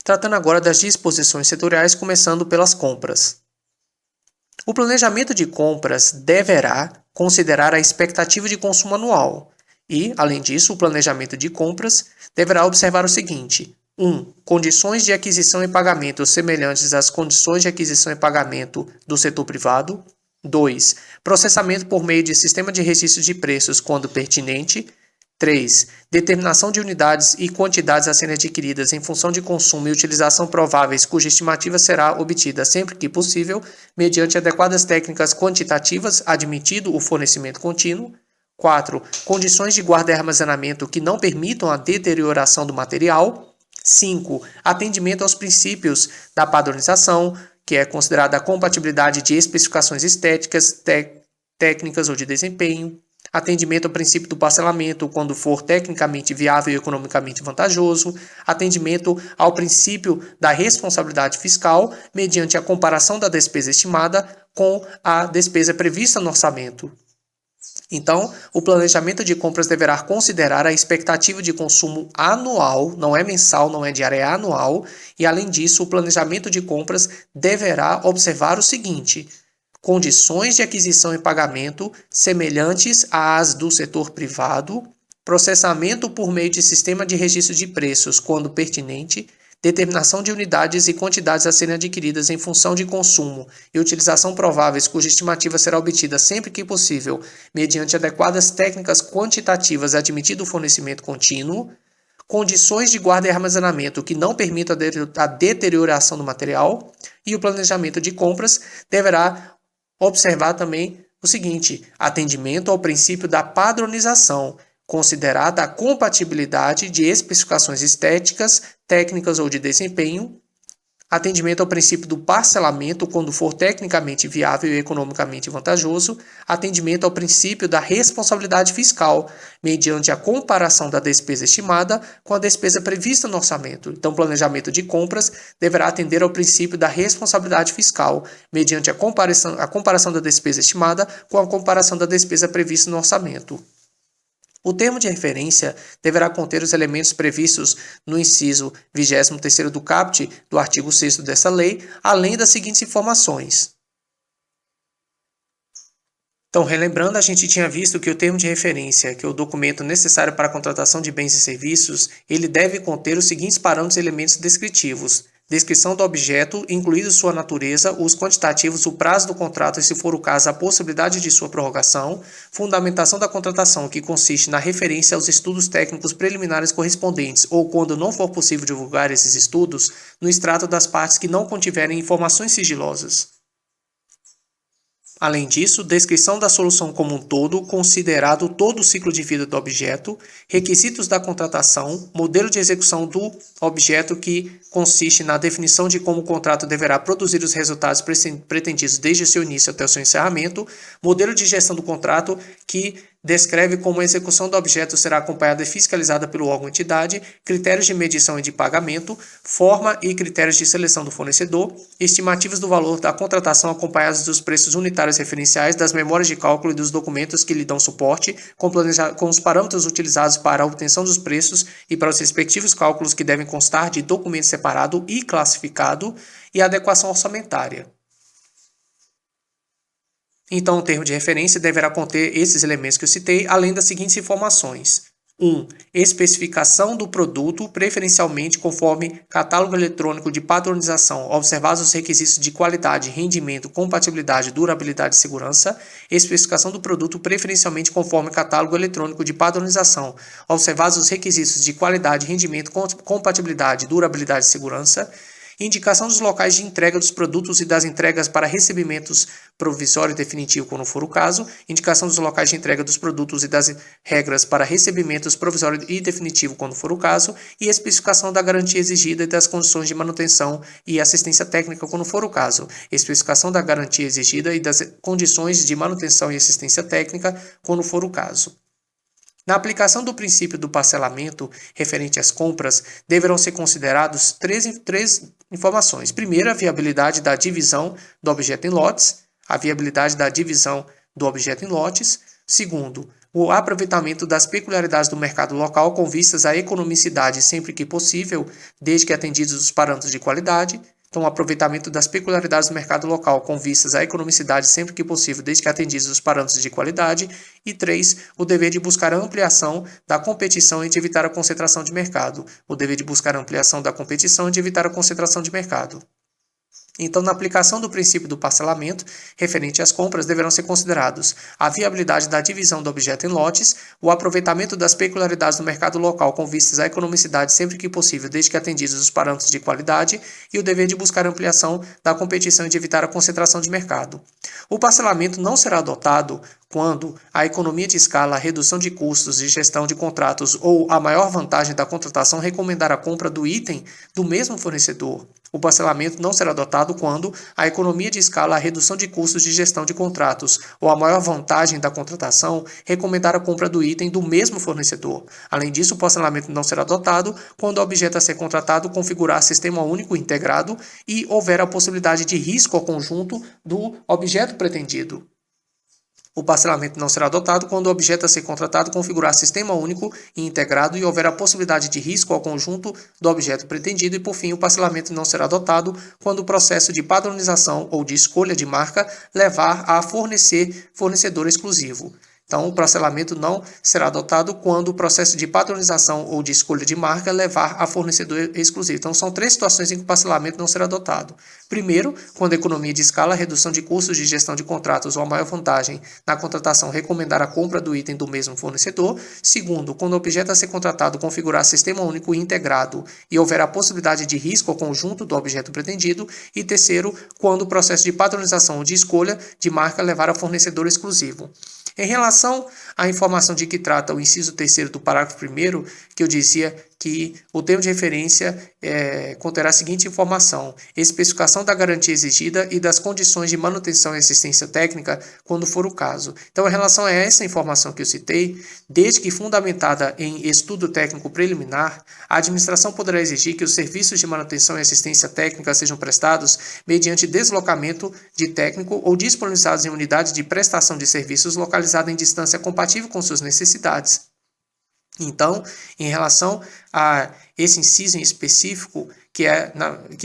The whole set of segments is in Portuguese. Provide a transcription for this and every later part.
Tratando agora das disposições setoriais, começando pelas compras. O planejamento de compras deverá considerar a expectativa de consumo anual e, além disso, o planejamento de compras deverá observar o seguinte: 1. Condições de aquisição e pagamento semelhantes às condições de aquisição e pagamento do setor privado. 2. Processamento por meio de sistema de registro de preços quando pertinente. 3. Determinação de unidades e quantidades a serem adquiridas em função de consumo e utilização prováveis, cuja estimativa será obtida sempre que possível, mediante adequadas técnicas quantitativas, admitido o fornecimento contínuo. 4. Condições de guarda e armazenamento que não permitam a deterioração do material. 5. Atendimento aos princípios da padronização, que é considerada a compatibilidade de especificações estéticas, técnicas ou de desempenho. Atendimento ao princípio do parcelamento, quando for tecnicamente viável e economicamente vantajoso. Atendimento ao princípio da responsabilidade fiscal, mediante a comparação da despesa estimada com a despesa prevista no orçamento. Então, o planejamento de compras deverá considerar a expectativa de consumo anual, não é mensal, não é diária, é anual, e além disso, o planejamento de compras deverá observar o seguinte: condições de aquisição e pagamento semelhantes às do setor privado, processamento por meio de sistema de registro de preços, quando pertinente, determinação de unidades e quantidades a serem adquiridas em função de consumo e utilização prováveis, cuja estimativa será obtida sempre que possível, mediante adequadas técnicas quantitativas, admitido o fornecimento contínuo, condições de guarda e armazenamento que não permitam a deterioração do material, e o planejamento de compras deverá observar também o seguinte: atendimento ao princípio da padronização, considerada a compatibilidade de especificações estéticas, técnicas ou de desempenho. Atendimento ao princípio do parcelamento, quando for tecnicamente viável e economicamente vantajoso. Atendimento ao princípio da responsabilidade fiscal, mediante a comparação da despesa estimada com a despesa prevista no orçamento. Então, o planejamento de compras deverá atender ao princípio da responsabilidade fiscal, mediante a comparação da despesa estimada com a comparação da despesa prevista no orçamento. O termo de referência deverá conter os elementos previstos no inciso 23º do caput do artigo 6º dessa lei, além das seguintes informações. Então, relembrando, a gente tinha visto que o termo de referência, que é o documento necessário para a contratação de bens e serviços, ele deve conter os seguintes parâmetros e elementos descritivos: descrição do objeto, incluído sua natureza, os quantitativos, o prazo do contrato e, se for o caso, a possibilidade de sua prorrogação, fundamentação da contratação, que consiste na referência aos estudos técnicos preliminares correspondentes, ou, quando não for possível divulgar esses estudos, no extrato das partes que não contiverem informações sigilosas. Além disso, descrição da solução como um todo, considerado todo o ciclo de vida do objeto, requisitos da contratação, modelo de execução do objeto, que consiste na definição de como o contrato deverá produzir os resultados pretendidos desde seu início até o seu encerramento, modelo de gestão do contrato, que descreve como a execução do objeto será acompanhada e fiscalizada pelo órgão ou entidade, critérios de medição e de pagamento, forma e critérios de seleção do fornecedor, estimativas do valor da contratação acompanhadas dos preços unitários referenciais, das memórias de cálculo e dos documentos que lhe dão suporte, com os parâmetros utilizados para a obtenção dos preços e para os respectivos cálculos que devem constar de documento separado e classificado, e a adequação orçamentária. Então, o termo de referência deverá conter esses elementos que eu citei, além das seguintes informações. 1. Especificação do produto, preferencialmente conforme catálogo eletrônico de padronização, observados os requisitos de qualidade, rendimento, compatibilidade, durabilidade e segurança. Especificação do produto, preferencialmente conforme catálogo eletrônico de padronização, observados os requisitos de qualidade, rendimento, compatibilidade, durabilidade e segurança. Indicação dos locais de entrega dos produtos e das entregas para recebimentos provisório e definitivo, quando for o caso. Indicação dos locais de entrega dos produtos e das regras para recebimentos provisório e definitivo, quando for o caso. E especificação da garantia exigida e das condições de manutenção e assistência técnica, quando for o caso. Especificação da garantia exigida e das condições de manutenção e assistência técnica, quando for o caso. Na aplicação do princípio do parcelamento referente às compras, deverão ser considerados três informações. Primeiro, a viabilidade da divisão do objeto em lotes. A viabilidade da divisão do objeto em lotes. Segundo, o aproveitamento das peculiaridades do mercado local com vistas à economicidade sempre que possível, desde que atendidos os parâmetros de qualidade. Então, o aproveitamento das peculiaridades do mercado local com vistas à economicidade sempre que possível, desde que atendidos os parâmetros de qualidade. E 3, o dever de buscar a ampliação da competição e de evitar a concentração de mercado. O dever de buscar a ampliação da competição e de evitar a concentração de mercado. Então, na aplicação do princípio do parcelamento referente às compras, deverão ser considerados a viabilidade da divisão do objeto em lotes, o aproveitamento das peculiaridades do mercado local com vistas à economicidade sempre que possível, desde que atendidos os parâmetros de qualidade, e o dever de buscar ampliação da competição e de evitar a concentração de mercado. O parcelamento não será adotado quando a economia de escala, a redução de custos e gestão de contratos ou a maior vantagem da contratação recomendar a compra do item do mesmo fornecedor. O parcelamento não será adotado quando a economia de escala, a redução de custos de gestão de contratos ou a maior vantagem da contratação recomendar a compra do item do mesmo fornecedor. Além disso, o parcelamento não será adotado quando o objeto a ser contratado configurar sistema único integrado e houver a possibilidade de risco ao conjunto do objeto pretendido. O parcelamento não será adotado quando o objeto a ser contratado configurar sistema único e integrado e houver a possibilidade de risco ao conjunto do objeto pretendido. E, por fim, o parcelamento não será adotado quando o processo de padronização ou de escolha de marca levar a fornecer fornecedor exclusivo. Então, o parcelamento não será adotado quando o processo de padronização ou de escolha de marca levar a fornecedor exclusivo. Então, são 3 situações em que o parcelamento não será adotado. Primeiro, quando a economia de escala, a redução de custos de gestão de contratos ou a maior vantagem na contratação recomendar a compra do item do mesmo fornecedor. Segundo, quando o objeto a ser contratado configurar sistema único e integrado e houver a possibilidade de risco ao conjunto do objeto pretendido. E terceiro, quando o processo de padronização ou de escolha de marca levar a fornecedor exclusivo. Em relação à informação de que trata o inciso 3º do parágrafo 1º, que eu dizia que o termo de referência conterá a seguinte informação: especificação da garantia exigida e das condições de manutenção e assistência técnica, quando for o caso. Então, em relação a essa informação que eu citei, desde que fundamentada em estudo técnico preliminar, a administração poderá exigir que os serviços de manutenção e assistência técnica sejam prestados mediante deslocamento de técnico ou disponibilizados em unidades de prestação de serviços localizadas em distância compatível com suas necessidades. Então, em relação a esse inciso em específico, que é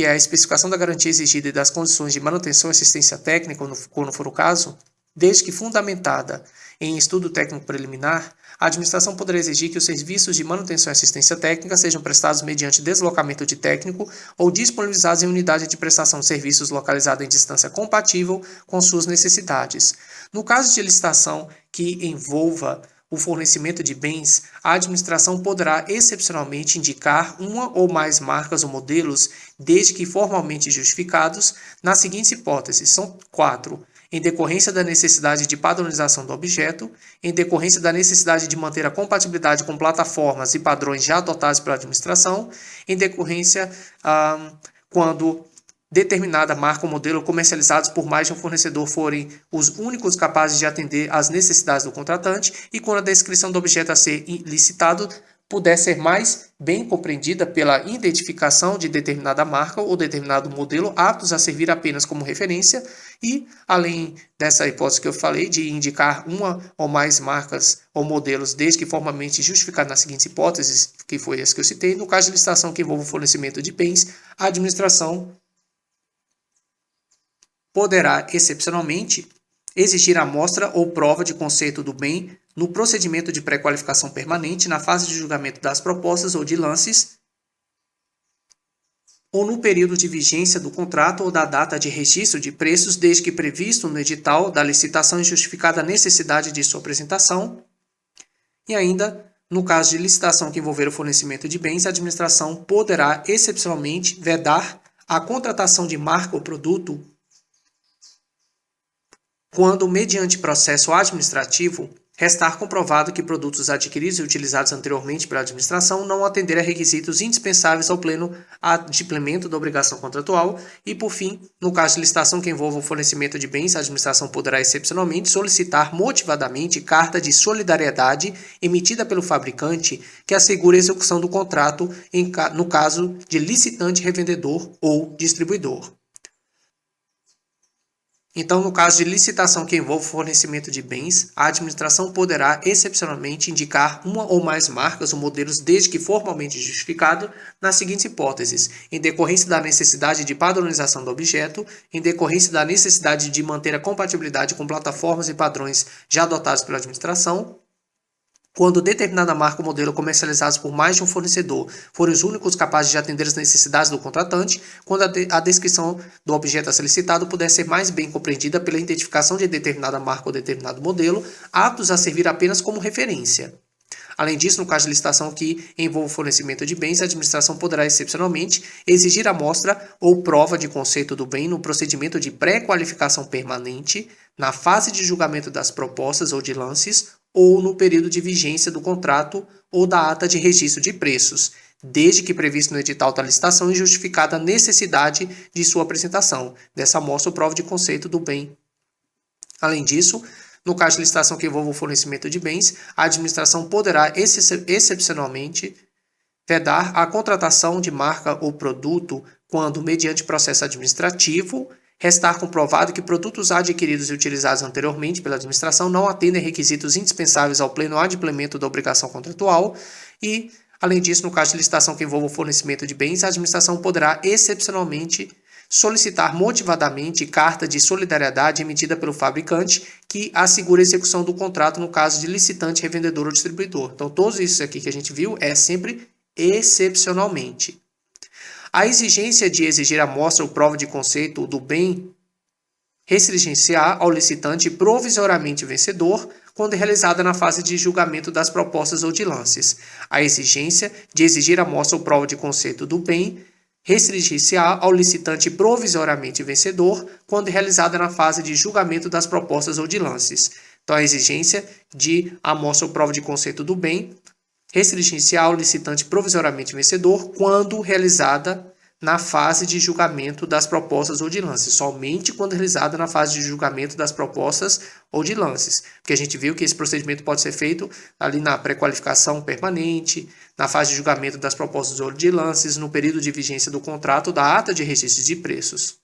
a especificação da garantia exigida e das condições de manutenção e assistência técnica, quando for o caso, desde que fundamentada em estudo técnico preliminar, a administração poderá exigir que os serviços de manutenção e assistência técnica sejam prestados mediante deslocamento de técnico ou disponibilizados em unidade de prestação de serviços localizada em distância compatível com suas necessidades. No caso de licitação que envolva o fornecimento de bens, a administração poderá excepcionalmente indicar uma ou mais marcas ou modelos, desde que formalmente justificados, nas seguintes hipóteses. São 4. Em decorrência da necessidade de padronização do objeto, em decorrência da necessidade de manter a compatibilidade com plataformas e padrões já adotados pela administração, em decorrência quando determinada marca ou modelo comercializados por mais de um fornecedor forem os únicos capazes de atender às necessidades do contratante e quando a descrição do objeto a ser licitado puder ser mais bem compreendida pela identificação de determinada marca ou determinado modelo aptos a servir apenas como referência e, além dessa hipótese que eu falei, de indicar uma ou mais marcas ou modelos desde que formalmente justificado nas seguintes hipóteses, que foi as que eu citei, no caso de licitação que envolva o fornecimento de bens, a administração poderá, excepcionalmente, exigir amostra ou prova de conceito do bem no procedimento de pré-qualificação permanente, na fase de julgamento das propostas ou de lances, ou no período de vigência do contrato ou da data de registro de preços, desde que previsto no edital da licitação e justificada a necessidade de sua apresentação. E ainda, no caso de licitação que envolver o fornecimento de bens, a administração poderá, excepcionalmente, vedar a contratação de marca ou produto quando, mediante processo administrativo, restar comprovado que produtos adquiridos e utilizados anteriormente pela administração não atenderem a requisitos indispensáveis ao pleno adimplemento da obrigação contratual e, por fim, no caso de licitação que envolva o fornecimento de bens, a administração poderá excepcionalmente solicitar motivadamente carta de solidariedade emitida pelo fabricante que assegure a execução do contrato no caso de licitante, revendedor ou distribuidor. Então, no caso de licitação que envolva fornecimento de bens, a administração poderá, excepcionalmente, indicar uma ou mais marcas ou modelos, desde que formalmente justificado, nas seguintes hipóteses: em decorrência da necessidade de padronização do objeto, em decorrência da necessidade de manter a compatibilidade com plataformas e padrões já adotados pela administração, quando determinada marca ou modelo comercializados por mais de um fornecedor forem os únicos capazes de atender as necessidades do contratante, quando a descrição do objeto a ser licitado puder ser mais bem compreendida pela identificação de determinada marca ou determinado modelo, aptos a servir apenas como referência. Além disso, no caso de licitação que envolva o fornecimento de bens, a administração poderá, excepcionalmente, exigir amostra ou prova de conceito do bem no procedimento de pré-qualificação permanente, na fase de julgamento das propostas ou de lances, ou no período de vigência do contrato ou da ata de registro de preços, desde que previsto no edital da licitação e justificada a necessidade de sua apresentação dessa amostra ou prova de conceito do bem. Além disso, no caso de licitação que envolva o fornecimento de bens, a administração poderá, excepcionalmente, vedar a contratação de marca ou produto quando, mediante processo administrativo, restar comprovado que produtos adquiridos e utilizados anteriormente pela administração não atendem requisitos indispensáveis ao pleno adimplemento da obrigação contratual e, além disso, no caso de licitação que envolva o fornecimento de bens, a administração poderá, excepcionalmente, solicitar motivadamente carta de solidariedade emitida pelo fabricante que assegure a execução do contrato no caso de licitante, revendedor ou distribuidor. Então, todos isso aqui que a gente viu é sempre excepcionalmente. A exigência de exigir amostra ou prova de conceito do bem restringir-se-á ao licitante provisoriamente vencedor quando realizada na fase de julgamento das propostas ou de lances. A exigência de exigir amostra ou prova de conceito do bem restringir-se-á ao licitante provisoriamente vencedor quando realizada na fase de julgamento das propostas ou de lances. Então, a exigência de amostra ou prova de conceito do bem restringir-se ao licitante provisoriamente vencedor quando realizada na fase de julgamento das propostas ou de lances, somente quando realizada na fase de julgamento das propostas ou de lances, porque a gente viu que esse procedimento pode ser feito ali na pré-qualificação permanente, na fase de julgamento das propostas ou de lances, no período de vigência do contrato, da ata de registro de preços.